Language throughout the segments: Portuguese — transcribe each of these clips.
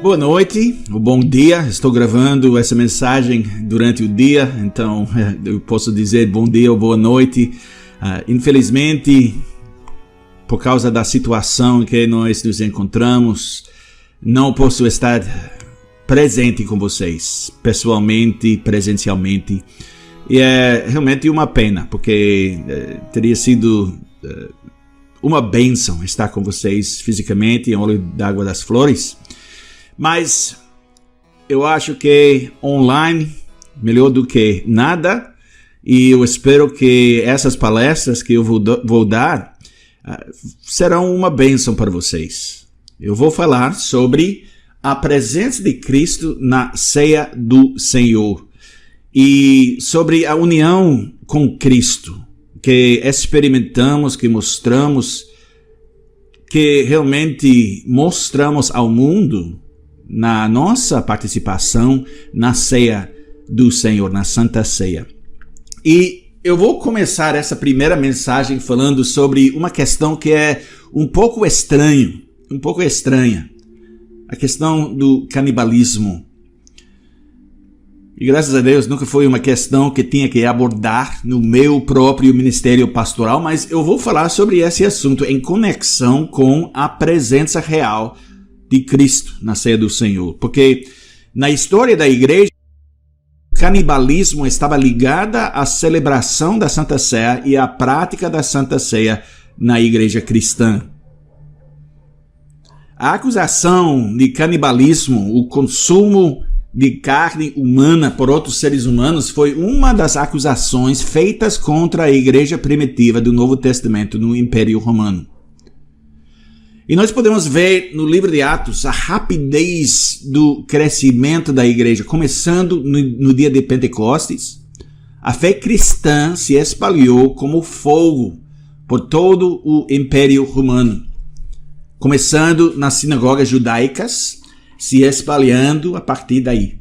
Boa noite, ou bom dia. Estou gravando essa mensagem durante o dia, então eu posso dizer bom dia ou boa noite. Infelizmente, por causa da situação em que nós nos encontramos, não posso estar presente com vocês, pessoalmente, presencialmente. E é realmente uma pena, porque teria sido uma bênção estar com vocês fisicamente em Olho d'Água das Flores. Mas eu acho que online, melhor do que nada, e eu espero que essas palestras que eu vou dar serão uma bênção para vocês. Eu vou falar sobre a presença de Cristo na ceia do Senhor e sobre a união com Cristo, que experimentamos, que mostramos, que realmente mostramos ao mundo na nossa participação na ceia do Senhor, na Santa Ceia. E eu vou começar essa primeira mensagem falando sobre uma questão que é um pouco estranha. A questão do canibalismo. E graças a Deus nunca foi uma questão que tinha que abordar no meu próprio ministério pastoral, mas eu vou falar sobre esse assunto em conexão com a presença real de Cristo na ceia do Senhor. Porque na história da igreja, o canibalismo estava ligado à celebração da Santa Ceia e à prática da Santa Ceia na igreja cristã. A acusação de canibalismo, o consumo de carne humana por outros seres humanos, foi uma das acusações feitas contra a igreja primitiva do Novo Testamento no Império Romano. E nós podemos ver no livro de Atos a rapidez do crescimento da igreja, começando no dia de Pentecostes. A fé cristã se espalhou como fogo por todo o Império Romano, começando nas sinagogas judaicas, se espalhando a partir daí.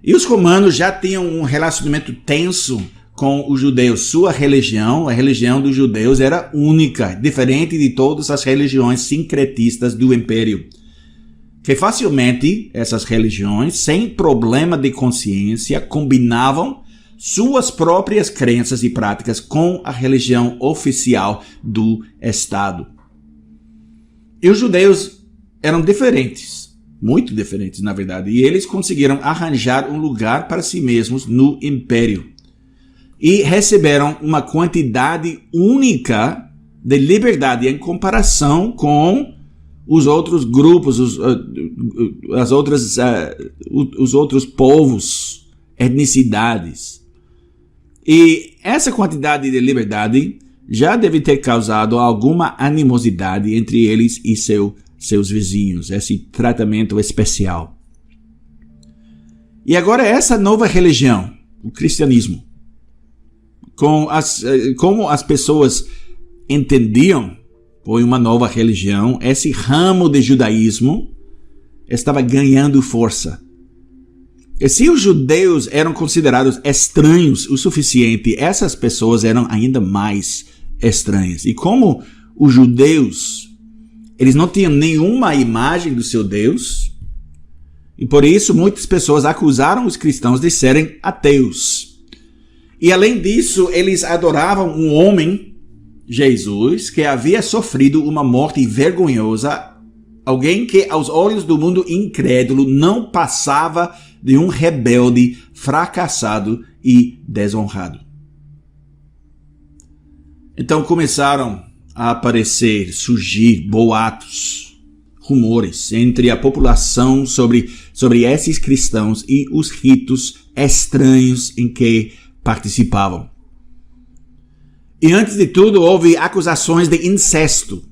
E os romanos já tinham um relacionamento tenso com os judeus. Sua religião, a religião dos judeus, era única, diferente de todas as religiões sincretistas do império. Que facilmente essas religiões, sem problema de consciência, combinavam suas próprias crenças e práticas com a religião oficial do Estado. E os judeus eram diferentes, muito diferentes na verdade, e eles conseguiram arranjar um lugar para si mesmos no império. E receberam uma quantidade única de liberdade em comparação com os outros grupos, os outros povos, etnicidades. E essa quantidade de liberdade já deve ter causado alguma animosidade entre eles e seus vizinhos, esse tratamento especial. E agora essa nova religião, o cristianismo, como as pessoas entendiam por uma nova religião, esse ramo de judaísmo estava ganhando força. E se os judeus eram considerados estranhos o suficiente, essas pessoas eram ainda mais estranhas. E como os judeus, eles não tinham nenhuma imagem do seu Deus, e por isso muitas pessoas acusaram os cristãos de serem ateus. E além disso, eles adoravam um homem, Jesus, que havia sofrido uma morte vergonhosa, alguém que aos olhos do mundo incrédulo não passava de um rebelde, fracassado e desonrado. Então começaram a surgir boatos, rumores entre a população sobre esses cristãos e os ritos estranhos em que participavam. E antes de tudo, houve acusações de incesto.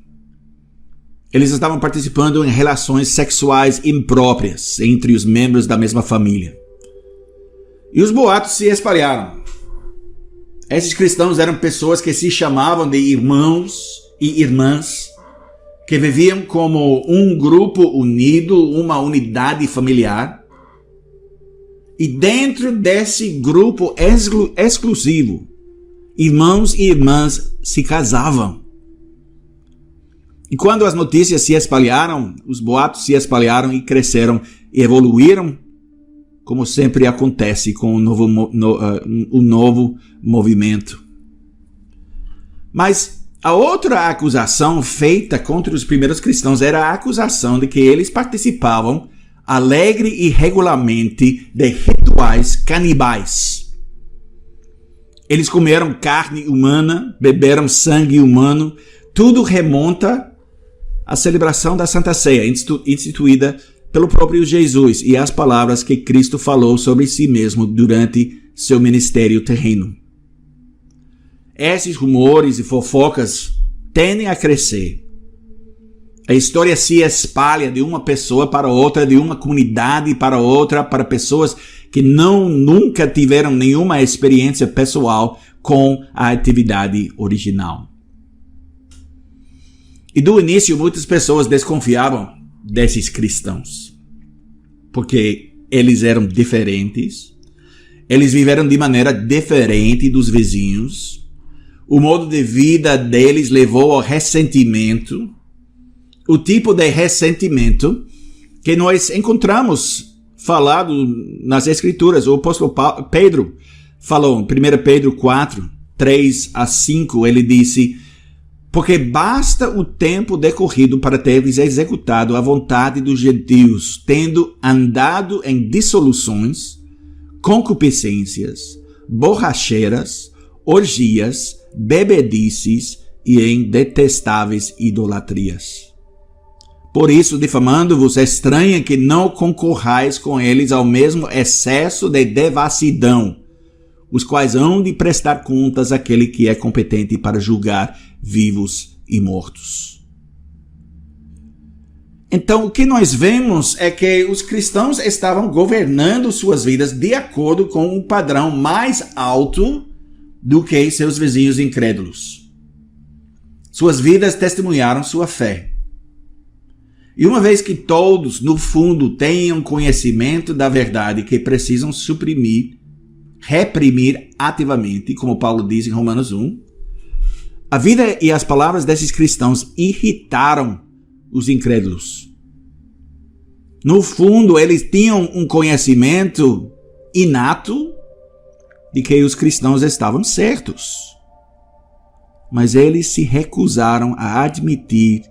Eles estavam participando em relações sexuais impróprias entre os membros da mesma família. E os boatos se espalharam. Esses cristãos eram pessoas que se chamavam de irmãos e irmãs, que viviam como um grupo unido, uma unidade familiar. E dentro desse grupo exclusivo, irmãos e irmãs se casavam. E quando as notícias se espalharam, os boatos se espalharam e cresceram e evoluíram, como sempre acontece com o novo movimento. Mas a outra acusação feita contra os primeiros cristãos era a acusação de que eles participavam alegre e regularmente de rituais canibais. Eles comeram carne humana, beberam sangue humano. Tudo remonta à celebração da Santa Ceia, instituída pelo próprio Jesus, e às palavras que Cristo falou sobre si mesmo durante seu ministério terreno. Esses rumores e fofocas tendem a crescer. A história se espalha de uma pessoa para outra, de uma comunidade para outra, para pessoas que nunca tiveram nenhuma experiência pessoal com a atividade original. E do início, muitas pessoas desconfiavam desses cristãos, porque eles eram diferentes, eles viveram de maneira diferente dos vizinhos, o modo de vida deles levou ao ressentimento, o tipo de ressentimento que nós encontramos falado nas Escrituras. O apóstolo Pedro falou em 1 Pedro 4, 3 a 5, ele disse: porque basta o tempo decorrido para teres executado a vontade dos gentios, tendo andado em dissoluções, concupiscências, borracheiras, orgias, bebedices e em detestáveis idolatrias. Por isso, difamando-vos, é estranho que não concorrais com eles ao mesmo excesso de devassidão, os quais hão de prestar contas àquele que é competente para julgar vivos e mortos. Então, o que nós vemos é que os cristãos estavam governando suas vidas de acordo com um padrão mais alto do que seus vizinhos incrédulos. Suas vidas testemunharam sua fé. E uma vez que todos, no fundo, tenham conhecimento da verdade que precisam reprimir ativamente, como Paulo diz em Romanos 1, a vida e as palavras desses cristãos irritaram os incrédulos. No fundo, eles tinham um conhecimento inato de que os cristãos estavam certos. Mas eles se recusaram a admitir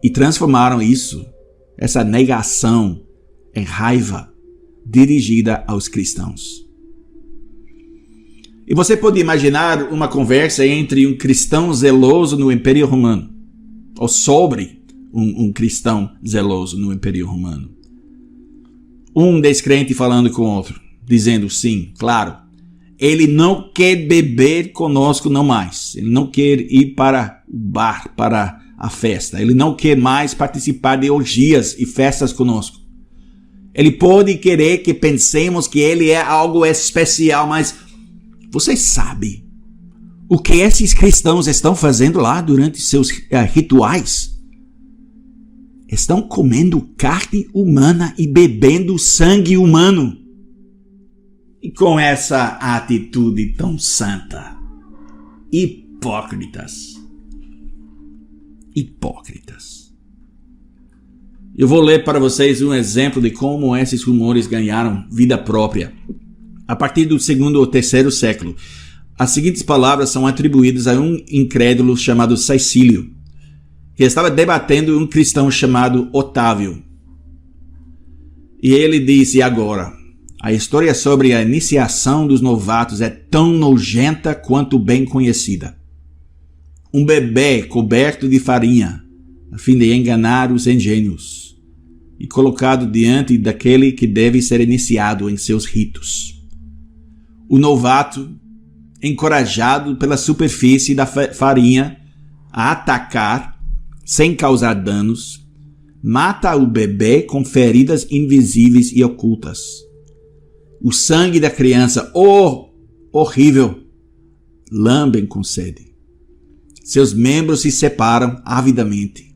e transformaram essa negação, em raiva dirigida aos cristãos. E você pode imaginar uma conversa entre um cristão zeloso no Império Romano, ou sobre um cristão zeloso no Império Romano. Um descrente falando com o outro, dizendo sim, claro, ele não quer beber conosco não mais, ele não quer ir para o bar, para a festa, ele não quer mais participar de orgias e festas conosco. Ele pode querer que pensemos que ele é algo especial, mas você sabe o que esses cristãos estão fazendo lá durante seus rituais? Estão comendo carne humana e bebendo sangue humano. E com essa atitude tão santa. Hipócritas. Hipócritas. Eu vou ler para vocês um exemplo de como esses rumores ganharam vida própria. A partir do 2º ou 3º século, as seguintes palavras são atribuídas a um incrédulo chamado Cecílio, que estava debatendo um cristão chamado Otávio. E ele disse: agora, a história sobre a iniciação dos novatos é tão nojenta quanto bem conhecida. Um bebê coberto de farinha, a fim de enganar os ingênuos, e colocado diante daquele que deve ser iniciado em seus ritos. O novato, encorajado pela superfície da farinha a atacar, sem causar danos, mata o bebê com feridas invisíveis e ocultas. O sangue da criança, horrível, lambem com sede. Seus membros se separam avidamente.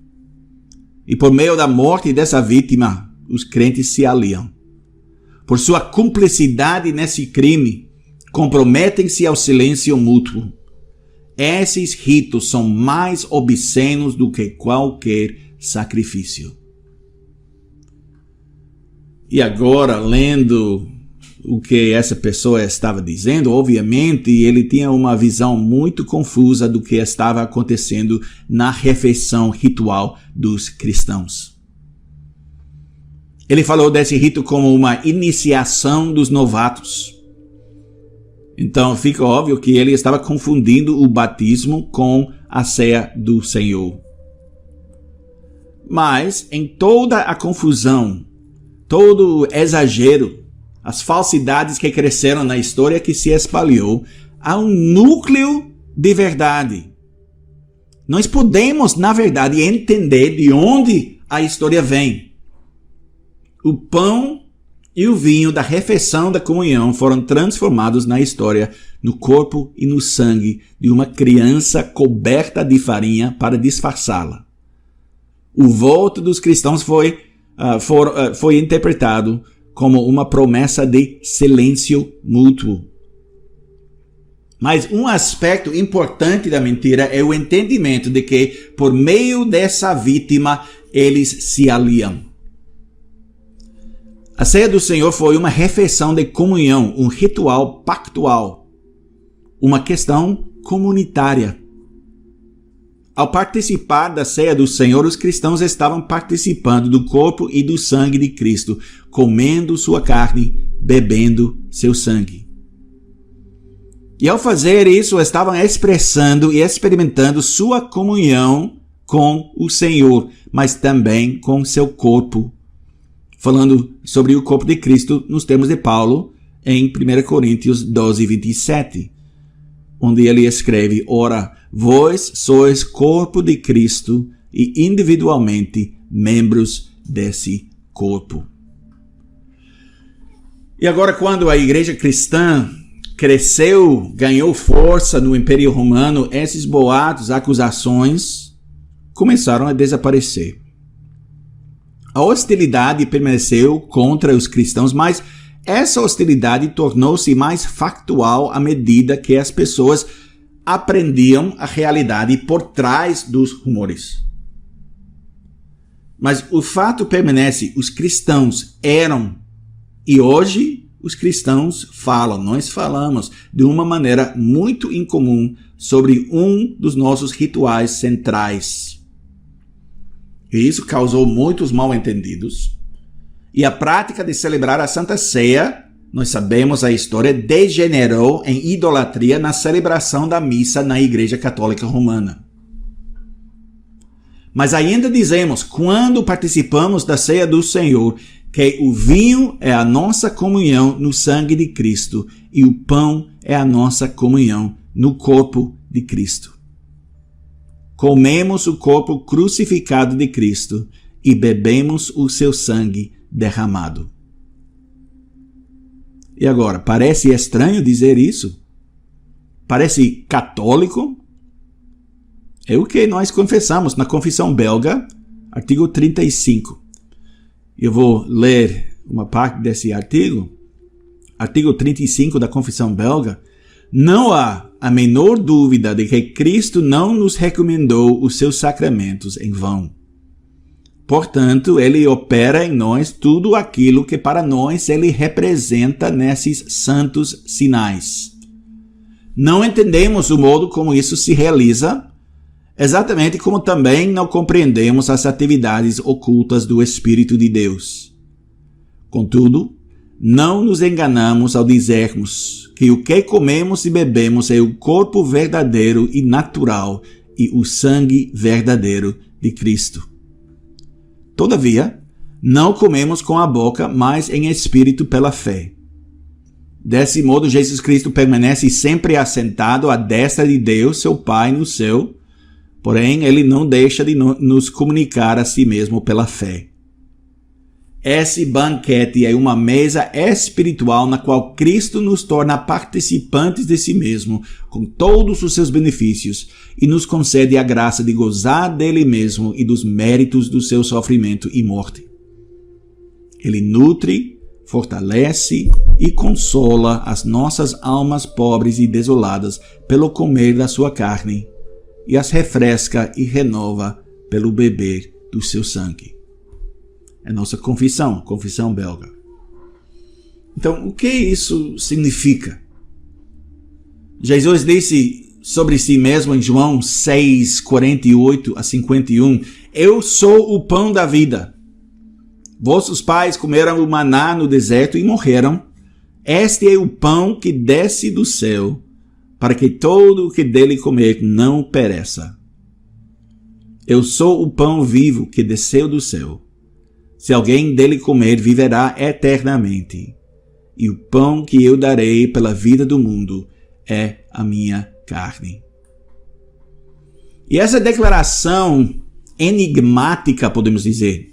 E por meio da morte dessa vítima, os crentes se aliam. Por sua cumplicidade nesse crime, comprometem-se ao silêncio mútuo. Esses ritos são mais obscenos do que qualquer sacrifício. E agora, lendo o que essa pessoa estava dizendo, obviamente ele tinha uma visão muito confusa do que estava acontecendo na refeição ritual dos cristãos. Ele falou desse rito como uma iniciação dos novatos. Então fica óbvio que ele estava confundindo o batismo com a ceia do Senhor. Mas em toda a confusão, todo o exagero, as falsidades que cresceram na história que se espalhou, há um núcleo de verdade. Nós podemos, na verdade, entender de onde a história vem. O pão e o vinho da refeição da comunhão foram transformados na história no corpo e no sangue de uma criança coberta de farinha para disfarçá-la. O voto dos cristãos foi interpretado como uma promessa de silêncio mútuo. Mas um aspecto importante da mentira é o entendimento de que, por meio dessa vítima, eles se aliam. A ceia do Senhor foi uma refeição de comunhão, um ritual pactual, uma questão comunitária. Ao participar da ceia do Senhor, os cristãos estavam participando do corpo e do sangue de Cristo, comendo sua carne, bebendo seu sangue. E ao fazer isso, estavam expressando e experimentando sua comunhão com o Senhor, mas também com seu corpo. Falando sobre o corpo de Cristo nos termos de Paulo, em 1 Coríntios 12, 27, onde ele escreve: Ora, vós sois corpo de Cristo e individualmente membros desse corpo. E agora, quando a igreja cristã cresceu, ganhou força no Império Romano, esses boatos, acusações começaram a desaparecer. A hostilidade permaneceu contra os cristãos, mas essa hostilidade tornou-se mais factual à medida que as pessoas aprendiam a realidade por trás dos rumores. Mas o fato permanece: os cristãos eram, e hoje os cristãos falam, nós falamos de uma maneira muito incomum sobre um dos nossos rituais centrais. E isso causou muitos mal-entendidos. E a prática de celebrar a Santa Ceia, nós sabemos a história, degenerou em idolatria na celebração da missa na Igreja Católica Romana. Mas ainda dizemos, quando participamos da Ceia do Senhor, que o vinho é a nossa comunhão no sangue de Cristo e o pão é a nossa comunhão no corpo de Cristo. Comemos o corpo crucificado de Cristo e bebemos o seu sangue derramado. E agora, parece estranho dizer isso? Parece católico? É o que nós confessamos na Confissão Belga, artigo 35. Eu vou ler uma parte desse artigo. Artigo 35 da Confissão Belga. Não há a menor dúvida de que Cristo não nos recomendou os seus sacramentos em vão. Portanto, ele opera em nós tudo aquilo que para nós ele representa nesses santos sinais. Não entendemos o modo como isso se realiza, exatamente como também não compreendemos as atividades ocultas do Espírito de Deus. Contudo, não nos enganamos ao dizermos que o que comemos e bebemos é o corpo verdadeiro e natural e o sangue verdadeiro de Cristo. Todavia, não comemos com a boca, mas em espírito pela fé. Desse modo, Jesus Cristo permanece sempre assentado à destra de Deus, seu Pai, no céu, porém, ele não deixa de nos comunicar a si mesmo pela fé. Esse banquete é uma mesa espiritual na qual Cristo nos torna participantes de si mesmo, com todos os seus benefícios, e nos concede a graça de gozar dele mesmo e dos méritos do seu sofrimento e morte. Ele nutre, fortalece e consola as nossas almas pobres e desoladas pelo comer da sua carne, e as refresca e renova pelo beber do seu sangue. É nossa confissão belga. Então, o que isso significa? Jesus disse sobre si mesmo em João 6, 48 a 51, eu sou o pão da vida. Vossos pais comeram o maná no deserto e morreram. Este é o pão que desce do céu, para que todo o que dele comer não pereça. Eu sou o pão vivo que desceu do céu. Se alguém dele comer, viverá eternamente. E o pão que eu darei pela vida do mundo é a minha carne. E essa declaração enigmática, podemos dizer,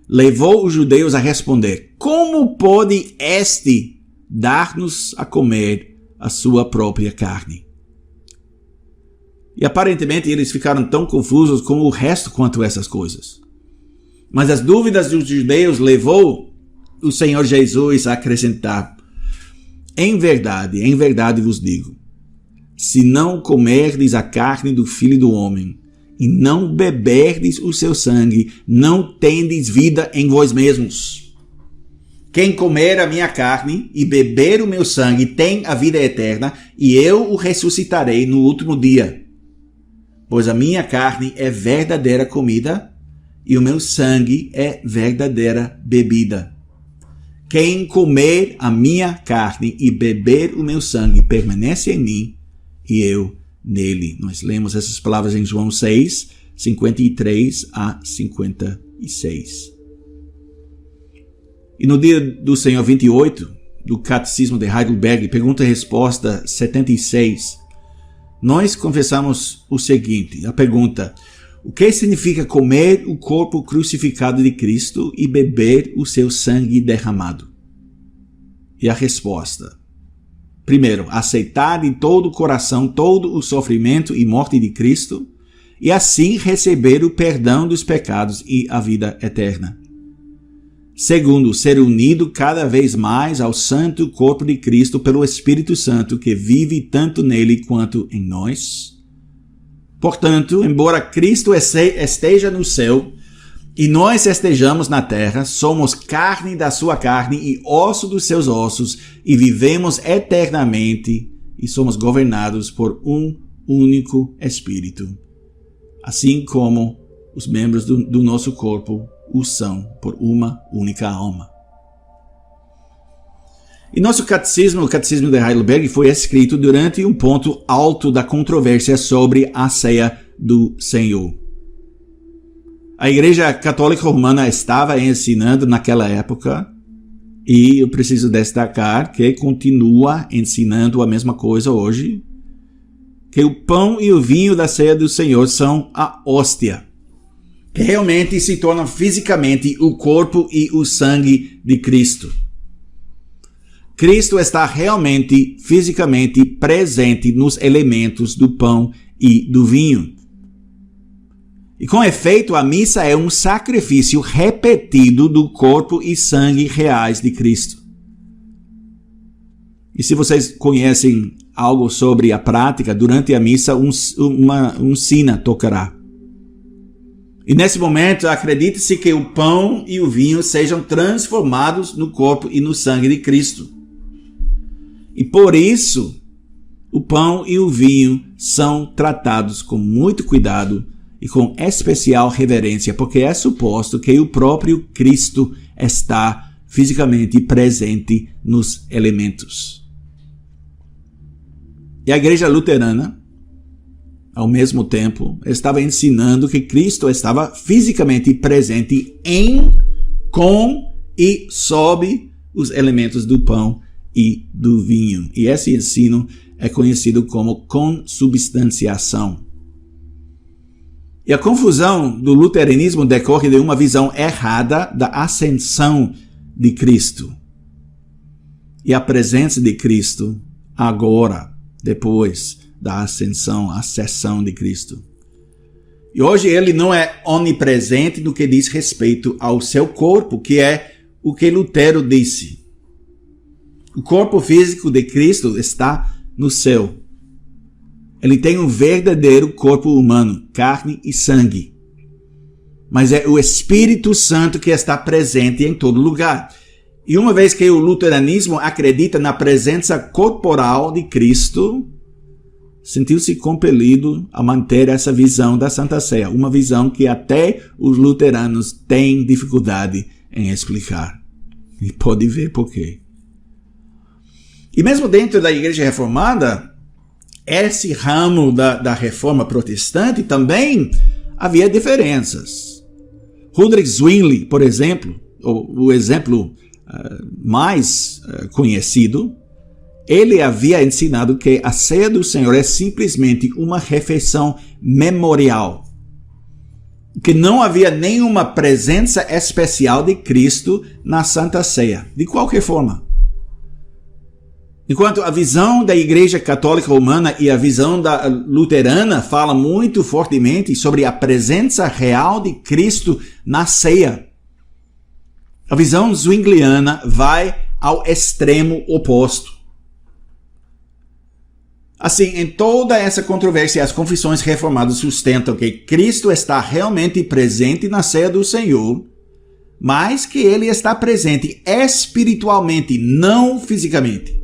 levou os judeus a responder: como pode este dar-nos a comer a sua própria carne? E aparentemente eles ficaram tão confusos como o resto quanto a essas coisas. Mas as dúvidas dos judeus levou o Senhor Jesus a acrescentar: em verdade vos digo, se não comerdes a carne do Filho do Homem e não beberdes o seu sangue, não tendes vida em vós mesmos. Quem comer a minha carne e beber o meu sangue tem a vida eterna, e eu o ressuscitarei no último dia. Pois a minha carne é verdadeira comida e o meu sangue é verdadeira bebida. Quem comer a minha carne e beber o meu sangue permanece em mim e eu nele. Nós lemos essas palavras em João 6, 53 a 56. E no dia do Senhor 28, do Catecismo de Heidelberg, pergunta e resposta 76, nós confessamos o seguinte, a pergunta: o que significa comer o corpo crucificado de Cristo e beber o seu sangue derramado? E a resposta: primeiro, aceitar de todo o coração todo o sofrimento e morte de Cristo e assim receber o perdão dos pecados e a vida eterna. Segundo, ser unido cada vez mais ao santo corpo de Cristo pelo Espírito Santo que vive tanto nele quanto em nós. Portanto, embora Cristo esteja no céu e nós estejamos na terra, somos carne da sua carne e osso dos seus ossos e vivemos eternamente e somos governados por um único Espírito, assim como os membros do nosso corpo o são por uma única alma. E nosso catecismo, o Catecismo de Heidelberg, foi escrito durante um ponto alto da controvérsia sobre a ceia do Senhor. A Igreja Católica Romana estava ensinando naquela época, e eu preciso destacar que continua ensinando a mesma coisa hoje, que o pão e o vinho da ceia do Senhor são a hóstia, que realmente se tornam fisicamente o corpo e o sangue de Cristo. Cristo está realmente, fisicamente presente nos elementos do pão e do vinho. E com efeito, a missa é um sacrifício repetido do corpo e sangue reais de Cristo. E se vocês conhecem algo sobre a prática, durante a missa um sina tocará. E nesse momento, acredite-se que o pão e o vinho sejam transformados no corpo e no sangue de Cristo. E por isso, o pão e o vinho são tratados com muito cuidado e com especial reverência, porque é suposto que o próprio Cristo está fisicamente presente nos elementos. E a Igreja Luterana, ao mesmo tempo, estava ensinando que Cristo estava fisicamente presente em, com e sob os elementos do pão e do vinho. E esse ensino é conhecido como consubstanciação. E a confusão do luteranismo decorre de uma visão errada da ascensão de Cristo e a presença de Cristo agora, depois da ascensão, a ascensão de Cristo. E hoje ele não é onipresente no que diz respeito ao seu corpo, que é o que Lutero disse. O corpo físico de Cristo está no céu. Ele tem um verdadeiro corpo humano, carne e sangue. Mas é o Espírito Santo que está presente em todo lugar. E uma vez que o luteranismo acredita na presença corporal de Cristo, sentiu-se compelido a manter essa visão da Santa Ceia, uma visão que até os luteranos têm dificuldade em explicar. E pode ver por quê. E mesmo dentro da Igreja Reformada, esse ramo da Reforma Protestante também havia diferenças. Huldrych Zwingli, por exemplo, o exemplo mais conhecido, ele havia ensinado que a ceia do Senhor é simplesmente uma refeição memorial, que não havia nenhuma presença especial de Cristo na Santa Ceia, de qualquer forma. Enquanto a visão da Igreja Católica Romana e a visão da luterana fala muito fortemente sobre a presença real de Cristo na ceia, a visão zwingliana vai ao extremo oposto. Assim, em toda essa controvérsia, as confissões reformadas sustentam que Cristo está realmente presente na ceia do Senhor, mas que ele está presente espiritualmente, não fisicamente.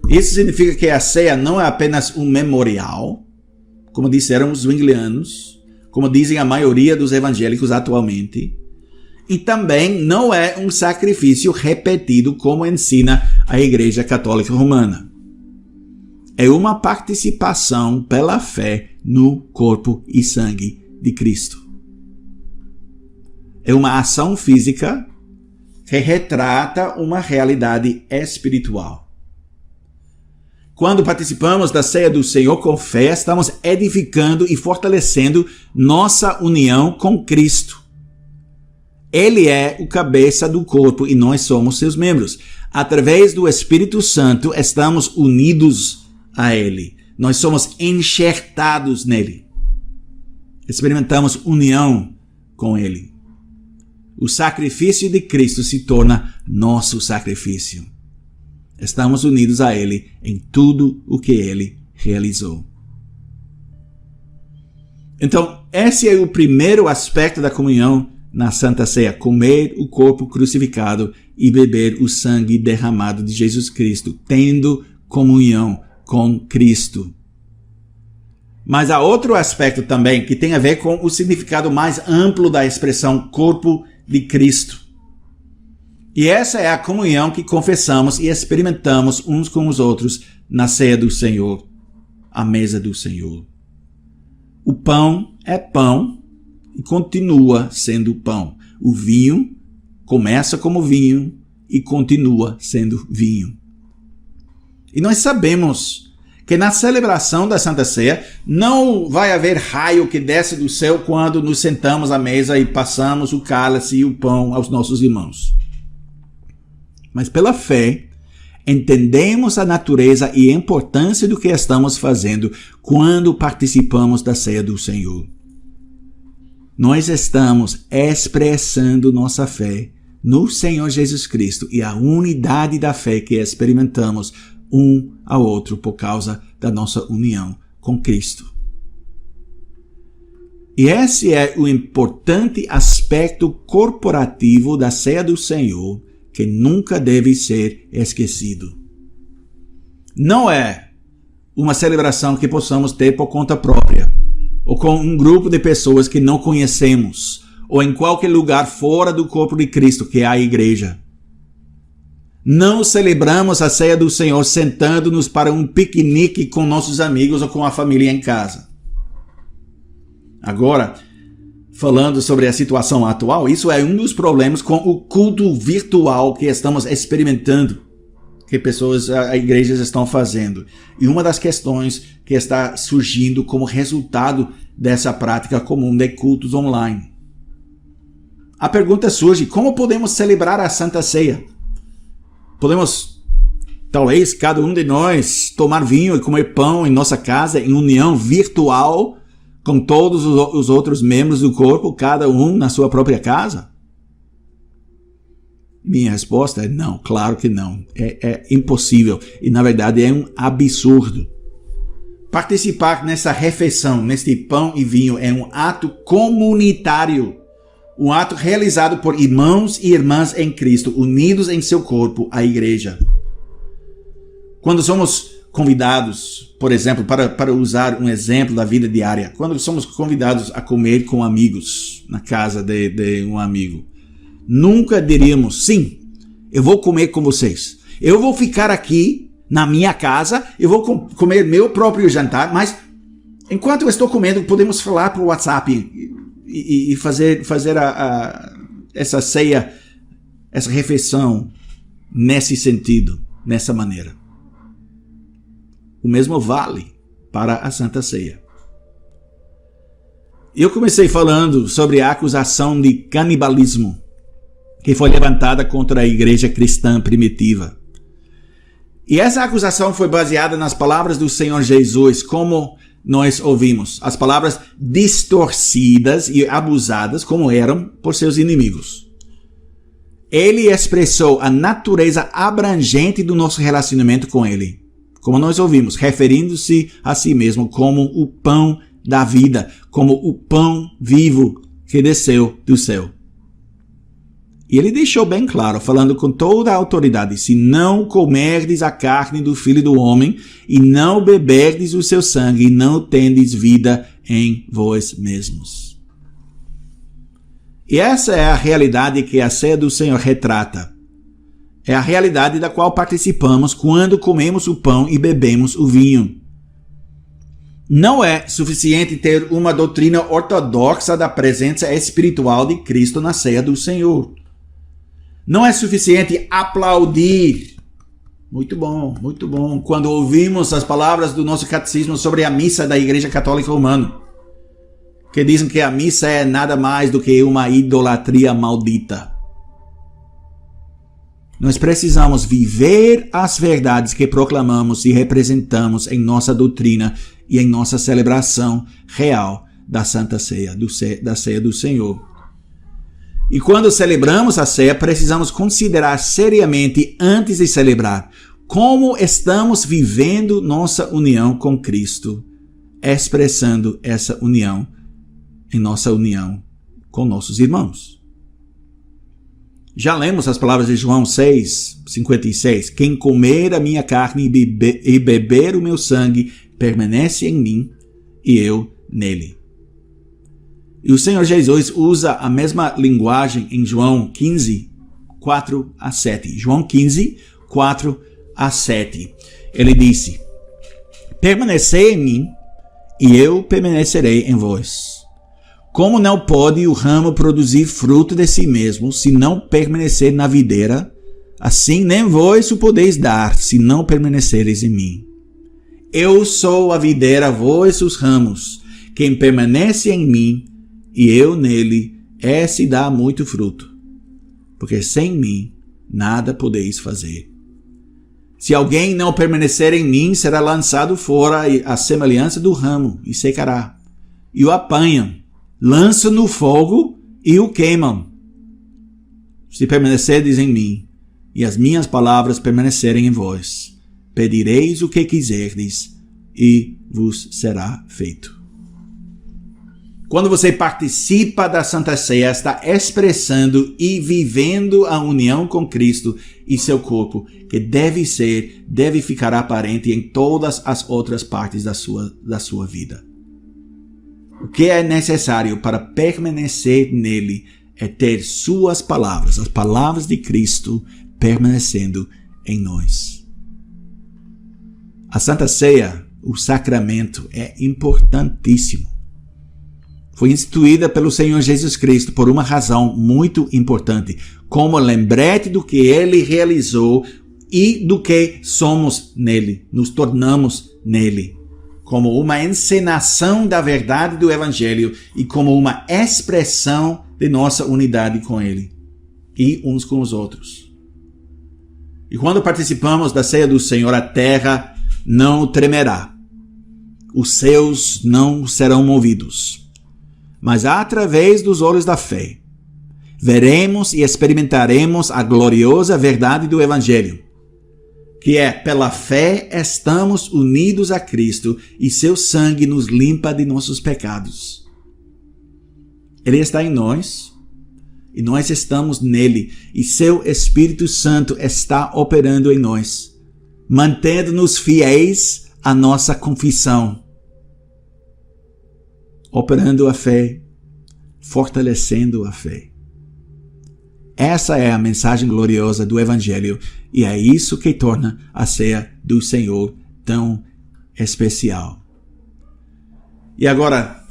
Isso significa que a ceia não é apenas um memorial, como disseram os zwinglianos, como dizem a maioria dos evangélicos atualmente, e também não é um sacrifício repetido, como ensina a Igreja Católica Romana. É uma participação pela fé no corpo e sangue de Cristo. É uma ação física que retrata uma realidade espiritual. Quando participamos da ceia do Senhor com fé, estamos edificando e fortalecendo nossa união com Cristo. Ele é o cabeça do corpo e nós somos seus membros. Através do Espírito Santo, estamos unidos a Ele. Nós somos enxertados nele. Experimentamos união com Ele. O sacrifício de Cristo se torna nosso sacrifício. Estamos unidos a Ele em tudo o que Ele realizou. Então, esse é o primeiro aspecto da comunhão na Santa Ceia: comer o corpo crucificado e beber o sangue derramado de Jesus Cristo, tendo comunhão com Cristo. Mas há outro aspecto também que tem a ver com o significado mais amplo da expressão corpo de Cristo. E essa é a comunhão que confessamos e experimentamos uns com os outros na ceia do Senhor, à mesa do Senhor. O pão é pão e continua sendo pão. O vinho começa como vinho e continua sendo vinho. E nós sabemos que na celebração da Santa Ceia não vai haver raio que desce do céu quando nos sentamos à mesa e passamos o cálice e o pão aos nossos irmãos. Mas pela fé, entendemos a natureza e a importância do que estamos fazendo quando participamos da ceia do Senhor. Nós estamos expressando nossa fé no Senhor Jesus Cristo e a unidade da fé que experimentamos um ao outro por causa da nossa união com Cristo. E esse é o importante aspecto corporativo da ceia do Senhor que nunca deve ser esquecido. Não é uma celebração que possamos ter por conta própria, ou com um grupo de pessoas que não conhecemos, ou em qualquer lugar fora do corpo de Cristo, que é a igreja. Não celebramos a ceia do Senhor sentando-nos para um piquenique com nossos amigos ou com a família em casa. Agora, falando sobre a situação atual, isso é um dos problemas com o culto virtual que estamos experimentando, que igrejas estão fazendo. E uma das questões que está surgindo como resultado dessa prática comum de cultos online. A pergunta surge: como podemos celebrar a Santa Ceia? Podemos, talvez, cada um de nós tomar vinho e comer pão em nossa casa em união virtual com todos os outros membros do corpo, cada um na sua própria casa? Minha resposta é não, claro que não. É impossível e, na verdade, é um absurdo. Participar nessa refeição, neste pão e vinho, é um ato comunitário. Um ato realizado por irmãos e irmãs em Cristo, unidos em seu corpo, a igreja. Quando somos convidados, por exemplo, para usar um exemplo da vida diária, quando somos convidados a comer com amigos, na casa de um amigo, nunca diríamos, sim, eu vou comer com vocês. Eu vou ficar aqui na minha casa, eu vou comer meu próprio jantar, mas enquanto eu estou comendo, podemos falar por WhatsApp e fazer essa ceia, essa refeição nesse sentido, nessa maneira. O mesmo vale para a Santa Ceia. Eu comecei falando sobre a acusação de canibalismo que foi levantada contra a igreja cristã primitiva. E essa acusação foi baseada nas palavras do Senhor Jesus, como nós ouvimos, as palavras distorcidas e abusadas como eram por seus inimigos. Ele expressou a natureza abrangente do nosso relacionamento com ele, como nós ouvimos, referindo-se a si mesmo como o pão da vida, como o pão vivo que desceu do céu. E ele deixou bem claro, falando com toda a autoridade, se não comerdes a carne do Filho do Homem e não beberdes o seu sangue, não tendes vida em vós mesmos. E essa é a realidade que a ceia do Senhor retrata. É a realidade da qual participamos quando comemos o pão e bebemos o vinho. Não é suficiente ter uma doutrina ortodoxa da presença espiritual de Cristo na ceia do Senhor. Não é suficiente aplaudir. Muito bom, quando ouvimos as palavras do nosso catecismo sobre a missa da Igreja Católica Romana, que dizem que a missa é nada mais do que uma idolatria maldita. Nós precisamos viver as verdades que proclamamos e representamos em nossa doutrina e em nossa celebração real da Santa Ceia, da Ceia do Senhor. E quando celebramos a ceia, precisamos considerar seriamente, antes de celebrar, como estamos vivendo nossa união com Cristo, expressando essa união em nossa união com nossos irmãos. Já lemos as palavras de João 6:56. Quem comer a minha carne e beber o meu sangue permanece em mim e eu nele. E o Senhor Jesus usa a mesma linguagem em João 15, 4-7. João 15, 4-7. Ele disse: permanecei em mim e eu permanecerei em vós. Como não pode o ramo produzir fruto de si mesmo, se não permanecer na videira, assim nem vós o podeis dar, se não permanecereis em mim. Eu sou a videira, vós os ramos. Quem permanece em mim e eu nele, esse dá muito fruto, porque sem mim nada podeis fazer. Se alguém não permanecer em mim, será lançado fora à semelhança do ramo e secará. E o apanham, lançam no fogo e o queimam. Se permanecerdes em mim, e as minhas palavras permanecerem em vós, pedireis o que quiserdes, e vos será feito. Quando você participa da Santa Ceia, está expressando e vivendo a união com Cristo e seu corpo, que deve ficar aparente em todas as outras partes da sua vida. O que é necessário para permanecer nele é ter suas palavras, as palavras de Cristo, permanecendo em nós. A Santa Ceia, o sacramento, é importantíssimo. Foi instituída pelo Senhor Jesus Cristo por uma razão muito importante, como lembrete do que ele realizou e do que somos nele, nos tornamos nele, como uma encenação da verdade do Evangelho e como uma expressão de nossa unidade com ele e uns com os outros. E quando participamos da ceia do Senhor, a terra não tremerá, os céus não serão movidos, mas através dos olhos da fé, veremos e experimentaremos a gloriosa verdade do Evangelho, que é, pela fé, estamos unidos a Cristo e seu sangue nos limpa de nossos pecados. Ele está em nós e nós estamos nele, e seu Espírito Santo está operando em nós, mantendo-nos fiéis à nossa confissão, operando a fé, fortalecendo a fé. Essa é a mensagem gloriosa do Evangelho, e é isso que torna a ceia do Senhor tão especial. E agora,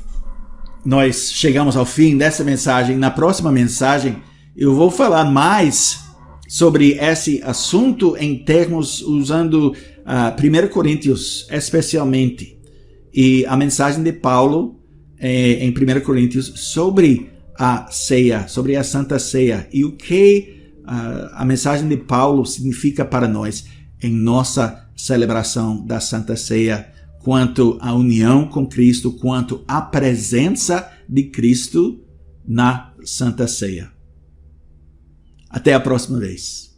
nós chegamos ao fim dessa mensagem. Na próxima mensagem, eu vou falar mais sobre esse assunto em termos usando 1 Coríntios especialmente, e a mensagem de Paulo em 1 Coríntios sobre a ceia, sobre a Santa Ceia, e o que a mensagem de Paulo significa para nós em nossa celebração da Santa Ceia, quanto à união com Cristo, quanto à presença de Cristo na Santa Ceia. Até a próxima vez.